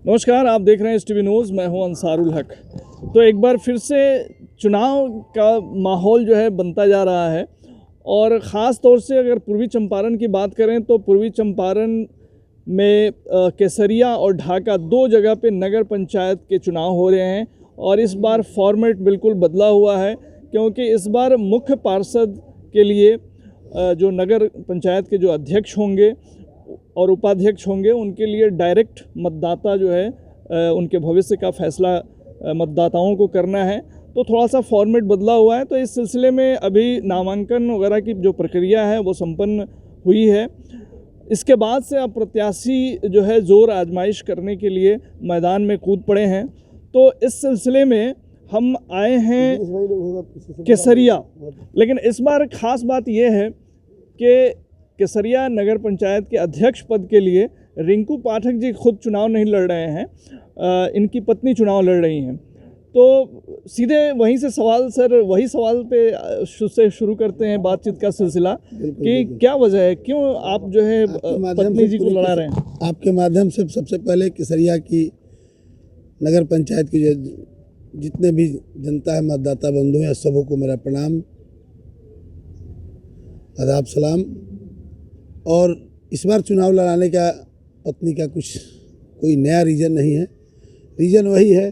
नमस्कार, आप देख रहे हैं STV न्यूज़। मैं हूं अंसारुल हक। तो एक बार फिर से चुनाव का माहौल जो है बनता जा रहा है और ख़ास तौर से अगर पूर्वी चंपारण की बात करें तो पूर्वी चंपारण में केसरिया और ढाका दो जगह पे नगर पंचायत के चुनाव हो रहे हैं और इस बार फॉर्मेट बिल्कुल बदला हुआ है, क्योंकि इस बार मुख्य पार्षद के लिए जो नगर पंचायत के जो अध्यक्ष होंगे और उपाध्यक्ष होंगे उनके लिए डायरेक्ट मतदाता जो है उनके भविष्य का फैसला मतदाताओं को करना है। तो थोड़ा सा फॉर्मेट बदला हुआ है। तो इस सिलसिले में अभी नामांकन वगैरह की जो प्रक्रिया है वो संपन्न हुई है। इसके बाद से अब प्रत्याशी जो है ज़ोर आजमाइश करने के लिए मैदान में कूद पड़े हैं। तो इस सिलसिले में हम आए हैं केसरिया, लेकिन इस बार ख़ास बात यह है कि केसरिया नगर पंचायत के अध्यक्ष पद के लिए रिंकू पाठक जी खुद चुनाव नहीं लड़ रहे हैं, इनकी पत्नी चुनाव लड़ रही हैं। तो सीधे वहीं से वही सवाल पे से शुरू करते हैं बातचीत का सिलसिला कि क्या वजह है, क्यों आप जो है पत्नी जी को लड़ा रहे हैं? आपके माध्यम से सबसे पहले केसरिया की नगर पंचायत की जो जितने भी जनता है, मतदाता बंधु हैं, सबों को मेरा प्रणाम, आदाब, सलाम। और इस बार चुनाव लड़ाने का पत्नी का कोई नया रीज़न नहीं है। रीज़न वही है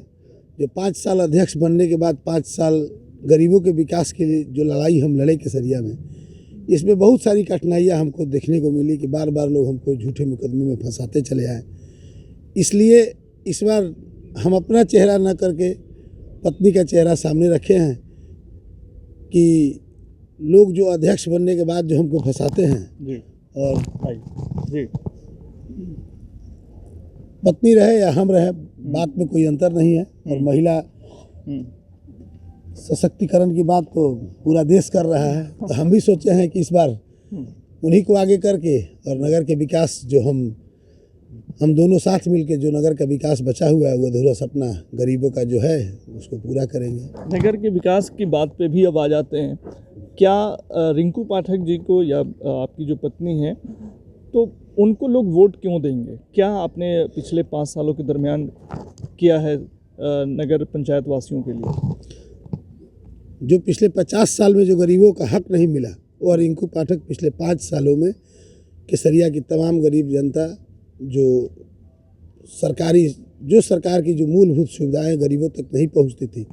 जो 5 साल अध्यक्ष बनने के बाद 5 साल गरीबों के विकास के लिए जो लड़ाई हम लड़े केसरिया में, इसमें बहुत सारी कठिनाइयाँ हमको देखने को मिली कि बार बार लोग हमको झूठे मुकदमे में फंसाते चले आए। इसलिए इस बार हम अपना चेहरा न करके पत्नी का चेहरा सामने रखे हैं कि लोग जो अध्यक्ष बनने के बाद जो हमको फंसाते हैं जी। और जी, पत्नी रहे या हम रहे, बात में कोई अंतर नहीं है। और महिला सशक्तिकरण की बात तो पूरा देश कर रहा है, तो हम भी सोचे हैं कि इस बार उन्हीं को आगे करके और नगर के विकास जो हम दोनों साथ मिलके जो नगर का विकास बचा हुआ है वो अधूरा सपना गरीबों का जो है उसको पूरा करेंगे। नगर के विकास की बात पे भी अब आ जाते हैं। क्या रिंकू पाठक जी को या आपकी जो पत्नी है तो उनको लोग वोट क्यों देंगे? क्या आपने पिछले 5 सालों के दरमियान किया है नगर पंचायत वासियों के लिए? जो पिछले 50 साल में जो गरीबों का हक नहीं मिला, और रिंकू पाठक पिछले 5 सालों में केसरिया की तमाम गरीब जनता जो सरकार की जो मूलभूत सुविधाएं गरीबों तक नहीं पहुंचती थी,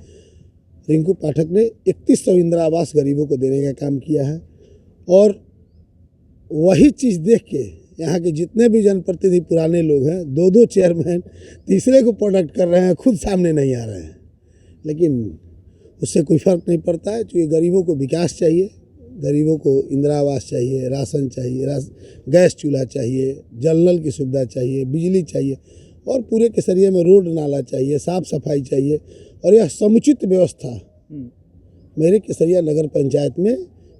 रिंकू पाठक ने 3100 इंदिरा आवास गरीबों को देने का काम किया है। और वही चीज़ देख के यहाँ के जितने भी जनप्रतिनिधि पुराने लोग हैं, 2-2 चेयरमैन तीसरे को प्रोडक्ट कर रहे हैं, खुद सामने नहीं आ रहे हैं। लेकिन उससे कोई फ़र्क नहीं पड़ता है, क्योंकि गरीबों को विकास चाहिए, गरीबों को इंदिरा आवास चाहिए, राशन चाहिए, गैस चूल्हा चाहिए, जल नल की सुविधा चाहिए, बिजली चाहिए, और पूरे केसरिया में रोड नाला चाहिए, साफ़ सफाई चाहिए। और यह समुचित व्यवस्था मेरे केसरिया नगर पंचायत में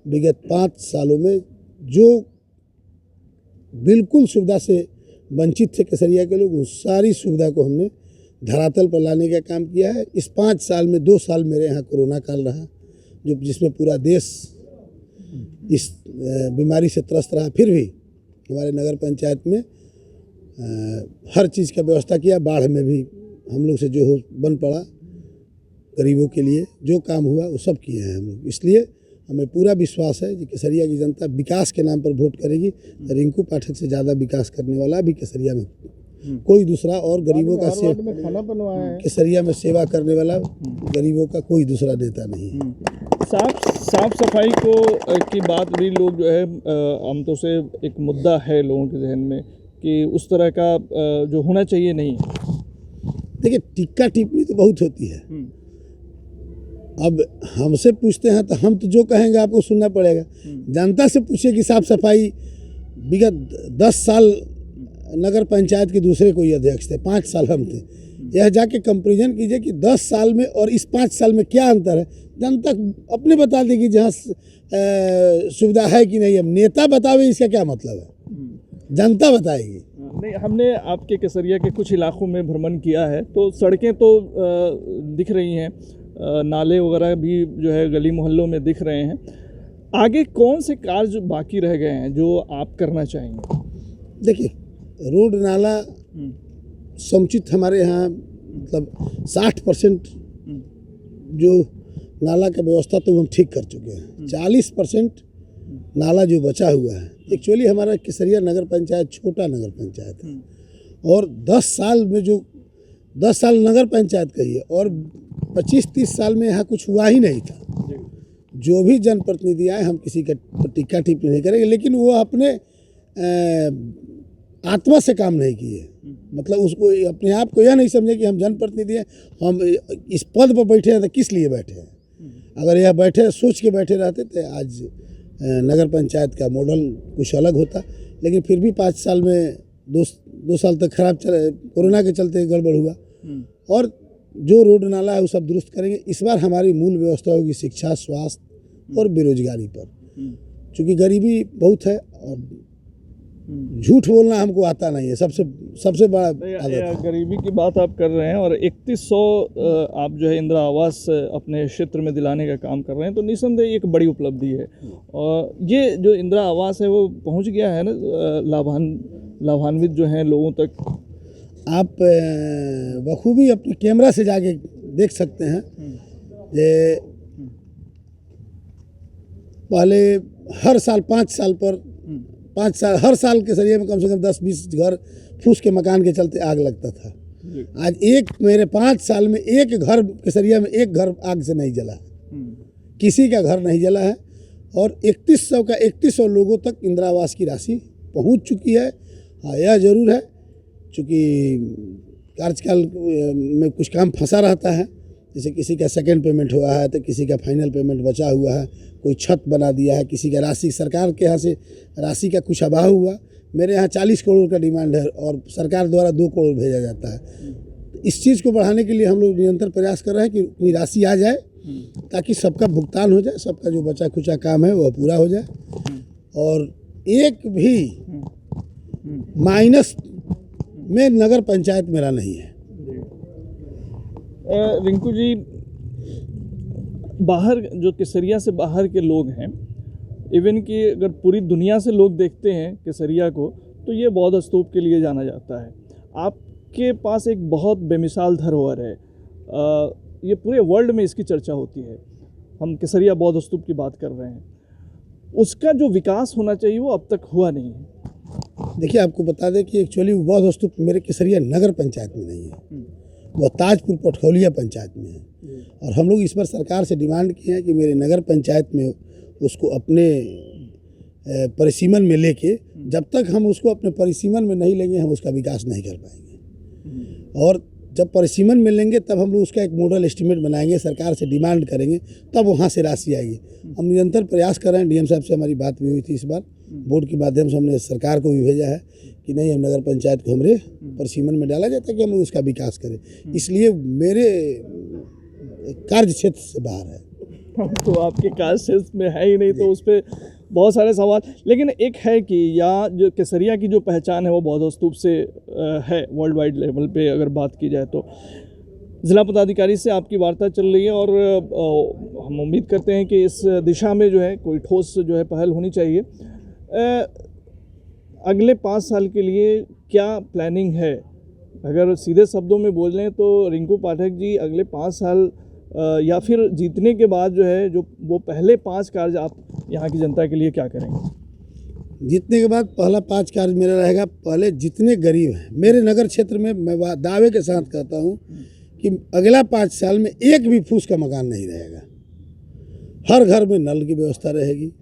विगत 5 सालों में जो बिल्कुल सुविधा से वंचित थे केसरिया के लोग, उस सारी सुविधा को हमने धरातल पर लाने का काम किया है। इस 5 साल में 2 साल मेरे यहाँ कोरोना काल रहा, जिसमें पूरा देश इस बीमारी से त्रस्त रहा, फिर भी हमारे नगर पंचायत में हर चीज़ का व्यवस्था किया। बाढ़ में भी हम लोग से जो बन पड़ा, गरीबों के लिए जो काम हुआ वो सब किए हैं हम लोग। इसलिए हमें पूरा विश्वास है कि केसरिया की जनता विकास के नाम पर वोट करेगी। रिंकू पाठक से ज़्यादा विकास करने वाला भी केसरिया में कोई दूसरा, और गरीबों का केसरिया में सेवा करने वाला गरीबों का कोई दूसरा नेता नहीं है। साफ सफाई की बात भी लोग जो है आमतौर से एक मुद्दा है लोगों के जहन में कि उस तरह का जो होना चाहिए नहीं। देखिए, टिक्का टिप्पणी तो बहुत होती है। अब हमसे पूछते हैं तो हम तो जो कहेंगे आपको सुनना पड़ेगा। जनता से पूछिए कि साफ सफाई विगत 10 साल नगर पंचायत के दूसरे कोई अध्यक्ष थे, 5 साल हम थे। यह जाके कंपेरिजन कीजिए कि 10 साल में और इस 5 साल में क्या अंतर है। जनता अपने बता देगी जहाँ सुविधा है कि नहीं। अब नेता बतावे इसका क्या मतलब है, जनता बताएगी। नहीं, हमने आपके केसरिया के कुछ इलाकों में भ्रमण किया है, तो सड़कें तो दिख रही हैं, नाले वगैरह भी जो है गली मोहल्लों में दिख रहे हैं। आगे कौन से कार्य बाकी रह गए हैं जो आप करना चाहेंगे? देखिए, रोड नाला समुचित हमारे यहाँ मतलब 60% जो नाला का व्यवस्था तो हम ठीक कर चुके हैं। 40% नाला जो बचा हुआ है, एक्चुअली हमारा केसरिया नगर पंचायत छोटा नगर पंचायत है और 10 साल में जो 10 साल नगर पंचायत कही है और 25-30 साल में यहाँ कुछ हुआ ही नहीं था। जो भी जनप्रतिनिधि आए, हम किसी का टिक्का टिप्पणी नहीं करेंगे, लेकिन वो अपने आत्मा से काम नहीं किए। मतलब उसको अपने आप को यह नहीं समझे कि हम जनप्रतिनिधि हैं, हम इस पद पर बैठे हैं तो किस लिए बैठे हैं। अगर यह बैठे सोच के बैठे रहते तो आज नगर पंचायत का मॉडल कुछ अलग होता। लेकिन फिर भी 5 साल में दो साल तक खराब चले, कोरोना के चलते गड़बड़ हुआ और जो रोड नाला है वो सब दुरुस्त करेंगे। इस बार हमारी मूल व्यवस्था होगी शिक्षा, स्वास्थ्य और बेरोजगारी पर, क्योंकि गरीबी बहुत है और झूठ बोलना हमको आता नहीं है, सबसे बड़ा आदत है। गरीबी की बात आप कर रहे हैं और 3100 आप जो है इंदिरा आवास अपने क्षेत्र में दिलाने का काम कर रहे हैं, तो निसंदेह एक बड़ी उपलब्धि है। और ये जो इंदिरा आवास है वो पहुंच गया है ना लाभान्वित जो हैं लोगों तक। आप बखूबी अपने कैमरा से जाके देख सकते हैं। ये पहले हर साल 5 साल पर 5 साल हर साल केसरिया में कम से कम 10-20 घर फूस के मकान के चलते आग लगता था। आज मेरे 5 साल में एक घर केसरिया में एक घर आग से नहीं जला है, किसी का घर नहीं जला है। और 3100 लोगों तक इंदिरा आवास की राशि पहुंच चुकी है। हाँ, यह जरूर है चूँकि कार्यकाल में कुछ काम फंसा रहता है, जैसे किसी का सेकंड पेमेंट हुआ है तो किसी का फाइनल पेमेंट बचा हुआ है, कोई छत बना दिया है, किसी का राशि सरकार के यहाँ से राशि का कुछ अभाव हुआ। मेरे यहाँ 40 करोड़ का डिमांड है और सरकार द्वारा 2 करोड़ भेजा जाता है। इस चीज़ को बढ़ाने के लिए हम लोग निरंतर प्रयास कर रहे हैं कि उतनी राशि आ जाए ताकि सबका भुगतान हो जाए, सबका जो बचा खुचा काम है वह पूरा हो जाए और एक भी माइनस में नगर पंचायत मेरा नहीं है। रिंकू जी, बाहर जो केसरिया से बाहर के लोग हैं, इवन कि अगर पूरी दुनिया से लोग देखते हैं केसरिया को तो ये बौद्ध स्तूप के लिए जाना जाता है। आपके पास एक बहुत बेमिसाल धरोहर है, ये पूरे वर्ल्ड में इसकी चर्चा होती है। हम केसरिया बौद्ध स्तूप की बात कर रहे हैं, उसका जो विकास होना चाहिए वो अब तक हुआ नहीं है। देखिए, आपको बता दें कि एक्चुअली बौद्ध स्तूप मेरे केसरिया नगर पंचायत में नहीं है, वह ताजपुर पटखौलिया पंचायत में है। और हम लोग इस पर सरकार से डिमांड किए हैं कि मेरे नगर पंचायत में उसको अपने परिसीमन में लेके, जब तक हम उसको अपने परिसीमन में नहीं लेंगे हम उसका विकास नहीं कर पाएंगे। और जब परिसीमन में लेंगे तब हम लोग उसका एक मॉडल एस्टीमेट बनाएंगे, सरकार से डिमांड करेंगे, तब वहाँ से राशि आएगी। हम निरंतर प्रयास कर रहे हैं। डीएम साहब से हमारी बात भी हुई थी, इस बार बोर्ड के माध्यम से हमने सरकार को भी भेजा है कि नहीं, हम नगर पंचायत को हमारे परिसीमन में डाला जाए ताकि हम लोग उसका विकास करें। इसलिए मेरे कार्य क्षेत्र से बाहर है। तो आपके कार्य क्षेत्र में है ही नहीं, तो उस पर बहुत सारे सवाल। लेकिन एक है कि यहाँ जो केसरिया की जो पहचान है वो बौद्ध स्तूप से है वर्ल्ड वाइड लेवल पे अगर बात की जाए तो। ज़िला पदाधिकारी से आपकी वार्ता चल रही है और हम उम्मीद करते हैं कि इस दिशा में जो है कोई ठोस जो है पहल होनी चाहिए। अगले 5 साल के लिए क्या प्लानिंग है? अगर सीधे शब्दों में बोल लें तो रिंकू पाठक जी, अगले 5 साल या फिर जीतने के बाद जो है जो वो पहले 5 कार्य आप यहाँ की जनता के लिए क्या करेंगे? जीतने के बाद पहला 5 कार्य मेरा रहेगा, पहले जितने गरीब हैं मेरे नगर क्षेत्र में, मैं दावे के साथ कहता हूँ कि अगला 5 साल में एक भी फूस का मकान नहीं रहेगा। हर घर में नल की व्यवस्था रहेगी,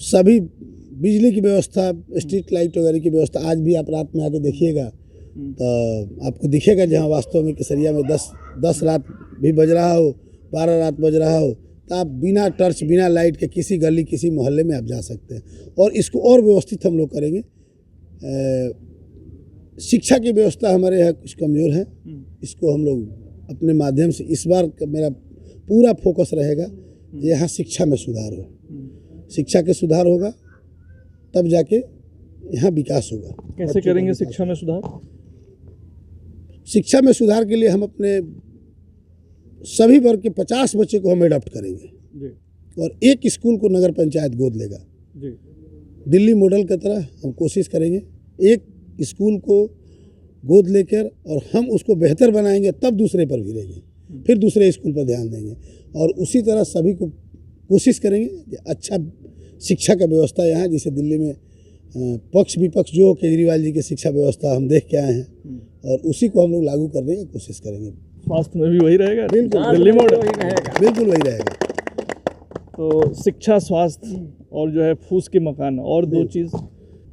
सभी बिजली की व्यवस्था, स्ट्रीट लाइट वगैरह की व्यवस्था। आज भी आप रात में आके देखिएगा तो आपको दिखेगा जहाँ वास्तव में केसरिया में 10 रात भी बज रहा हो, 12 रात बज रहा हो, तो आप बिना टर्च बिना लाइट के किसी गली किसी मोहल्ले में आप जा सकते हैं। और इसको और व्यवस्थित हम लोग करेंगे। शिक्षा की व्यवस्था हमारे यहाँ कुछ कमज़ोर है, इसको हम लोग अपने माध्यम से, इस बार मेरा पूरा फोकस रहेगा यहाँ शिक्षा में सुधार हो। शिक्षा के सुधार होगा तब जाके यहाँ विकास होगा। कैसे करेंगे शिक्षा में सुधार? शिक्षा में सुधार के लिए हम अपने सभी वर्ग के 50 बच्चे को हम एडॉप्ट करेंगे जी। और एक स्कूल को नगर पंचायत गोद लेगा जी। दिल्ली मॉडल की तरह हम कोशिश करेंगे। एक स्कूल को गोद लेकर और हम उसको बेहतर बनाएंगे तब दूसरे पर भी रहेंगे, फिर दूसरे स्कूल पर ध्यान देंगे। और उसी तरह सभी को कोशिश करेंगे कि अच्छा शिक्षा का व्यवस्था यहाँ, जैसे दिल्ली में पक्ष विपक्ष जो केजरीवाल जी की शिक्षा व्यवस्था हम देख के आए हैं और उसी को हम लोग लागू करने की कोशिश करेंगे। स्वास्थ्य में भी वही रहेगा, बिल्कुल दिल्ली मॉडल बिल्कुल वही रहेगा। तो शिक्षा, स्वास्थ्य और जो है फूस के मकान, और दो चीज़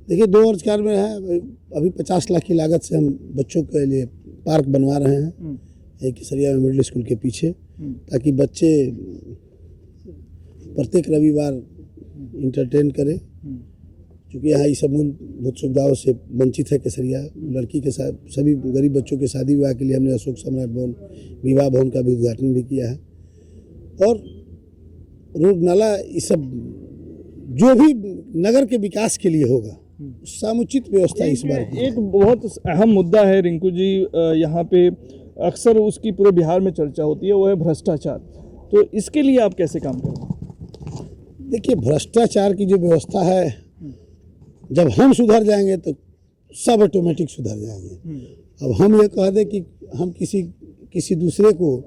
देखिए 2004 में है, अभी 50 लाख की लागत से हम बच्चों के लिए पार्क बनवा रहे हैं एक केसरिया में मिडिल स्कूल के पीछे, ताकि बच्चे प्रत्येक रविवार इंटरटेन करें, क्योंकि यहाँ ये सब मूलभूत सुविधाओं से वंचित है केसरिया। लड़की के साथ सभी गरीब बच्चों के शादी विवाह के लिए हमने अशोक सम्राट भवन, विवाह भवन का भी उद्घाटन भी किया है। और रोड नाला ये सब जो भी नगर के विकास के लिए होगा समुचित व्यवस्था इस बार की। एक बहुत अहम मुद्दा है रिंकू जी, यहाँ पे अक्सर उसकी पूरे बिहार में चर्चा होती है, वो है भ्रष्टाचार। तो इसके लिए आप कैसे काम करेंगे? देखिए भ्रष्टाचार की जो व्यवस्था है, जब हम सुधर जाएंगे तो सब ऑटोमेटिक सुधर जाएंगे। अब हम ये कह दें कि हम किसी दूसरे को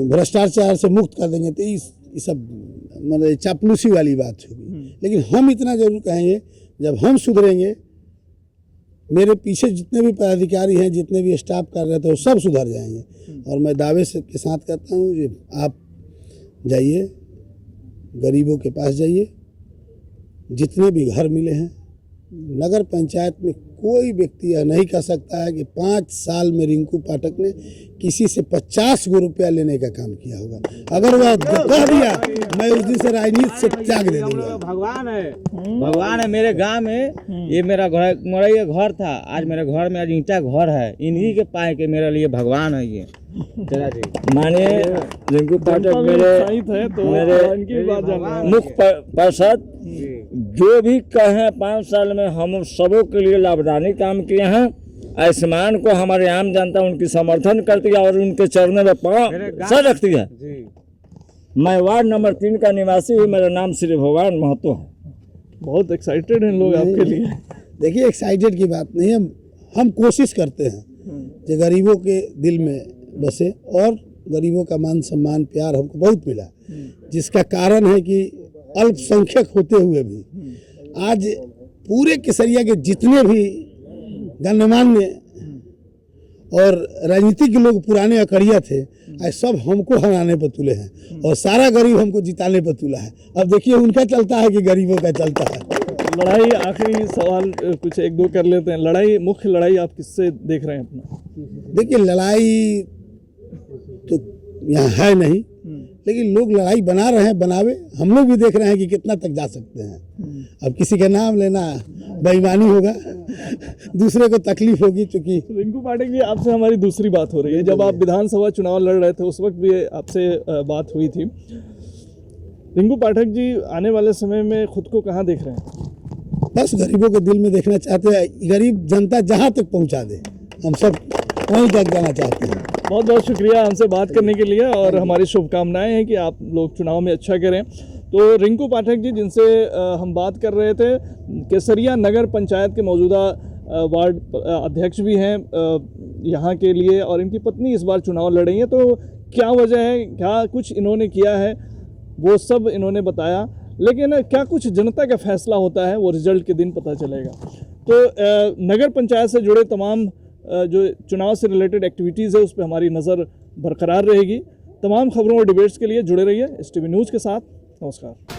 भ्रष्टाचार से मुक्त कर देंगे तो ये सब मतलब चापलूसी वाली बात होगी। लेकिन हम इतना जरूर कहेंगे, जब हम सुधरेंगे, मेरे पीछे जितने भी पदाधिकारी हैं, जितने भी स्टाफ कर रहे थे, वो सब सुधर जाएंगे। और मैं दावे से के साथ कहता हूँ कि आप जाइए, गरीबों के पास जाइए, जितने भी घर मिले हैं, नगर पंचायत में कोई व्यक्ति यह नहीं कह सकता है कि 5 साल में रिंकू पाठक ने किसी से 50 गो रुपया लेने का काम किया होगा। अगर वह कह दिया, मैं उस दिन से राजनीति से त्याग दे दूंगा। भगवान है मेरे गांव में। ये मेरा घर था, आज मेरे घर में आज ईंटा घर है। इन्हीं के पाए के मेरे लिए भगवान है ये। माने रिंकू पाठक मेरे मुख्य पार्षद जो भी कहे 5 साल में हम सबों के लिए लाभदायी काम किए हैं। आयुष्मान को हमारे आम जनता उनकी समर्थन करती है और उनके चरणों में पाँव सर रखती है। मैं वार्ड नंबर 3 का निवासी हूँ, मेरा नाम श्री भगवान महतो है। बहुत एक्साइटेड हैं लोग आपके लिए। देखिए एक्साइटेड की बात नहीं है, हम कोशिश करते हैं कि गरीबों के दिल में बसे, और गरीबों का मान सम्मान प्यार हमको बहुत मिला, जिसका कारण है कि अल्पसंख्यक होते हुए भी आज पूरे केसरिया के जितने भी गणमान्य और राजनीतिक लोग पुराने अकड़िया थे, आज सब हमको हराने पर तुले हैं और सारा गरीब हमको जिताने पर तुला है। अब देखिए उनका चलता है कि गरीबों का चलता है। लड़ाई, आखिरी सवाल कुछ एक दो कर लेते हैं। लड़ाई, मुख्य लड़ाई आप किससे देख रहे हैं अपना? देखिए लड़ाई तो यहाँ है नहीं, लेकिन लोग लड़ाई बना रहे हैं, बनावे। हम लोग भी देख रहे हैं कि कितना तक जा सकते हैं। अब किसी का नाम लेना बेईमानी होगा, दूसरे को तकलीफ होगी। चूंकि रिंकू पाठक जी, आपसे हमारी दूसरी बात हो रही है। जब आप विधानसभा चुनाव लड़ रहे थे उस वक्त भी आपसे बात हुई थी। रिंकू पाठक जी आने वाले समय में खुद को कहाँ देख रहे हैं? बस गरीबों के दिल में देखना चाहते हैं। गरीब जनता जहाँ तक पहुँचा दे, हम सब वहीं तक जाना चाहते हैं। बहुत बहुत शुक्रिया हमसे बात करने के लिए, और हमारी शुभकामनाएं हैं कि आप लोग चुनाव में अच्छा करें। तो रिंकू पाठक जी, जिनसे हम बात कर रहे थे, केसरिया नगर पंचायत के मौजूदा वार्ड अध्यक्ष भी हैं यहाँ के लिए, और इनकी पत्नी इस बार चुनाव लड़ रही है। तो क्या वजह है, क्या कुछ इन्होंने किया है, वो सब इन्होंने बताया। लेकिन क्या कुछ जनता का फैसला होता है, वो रिजल्ट के दिन पता चलेगा। तो नगर पंचायत से जुड़े तमाम जो चुनाव से रिलेटेड एक्टिविटीज़ है उस पर हमारी नज़र बरकरार रहेगी। तमाम खबरों और डिबेट्स के लिए जुड़े रहिए STV न्यूज़ के साथ। नमस्कार।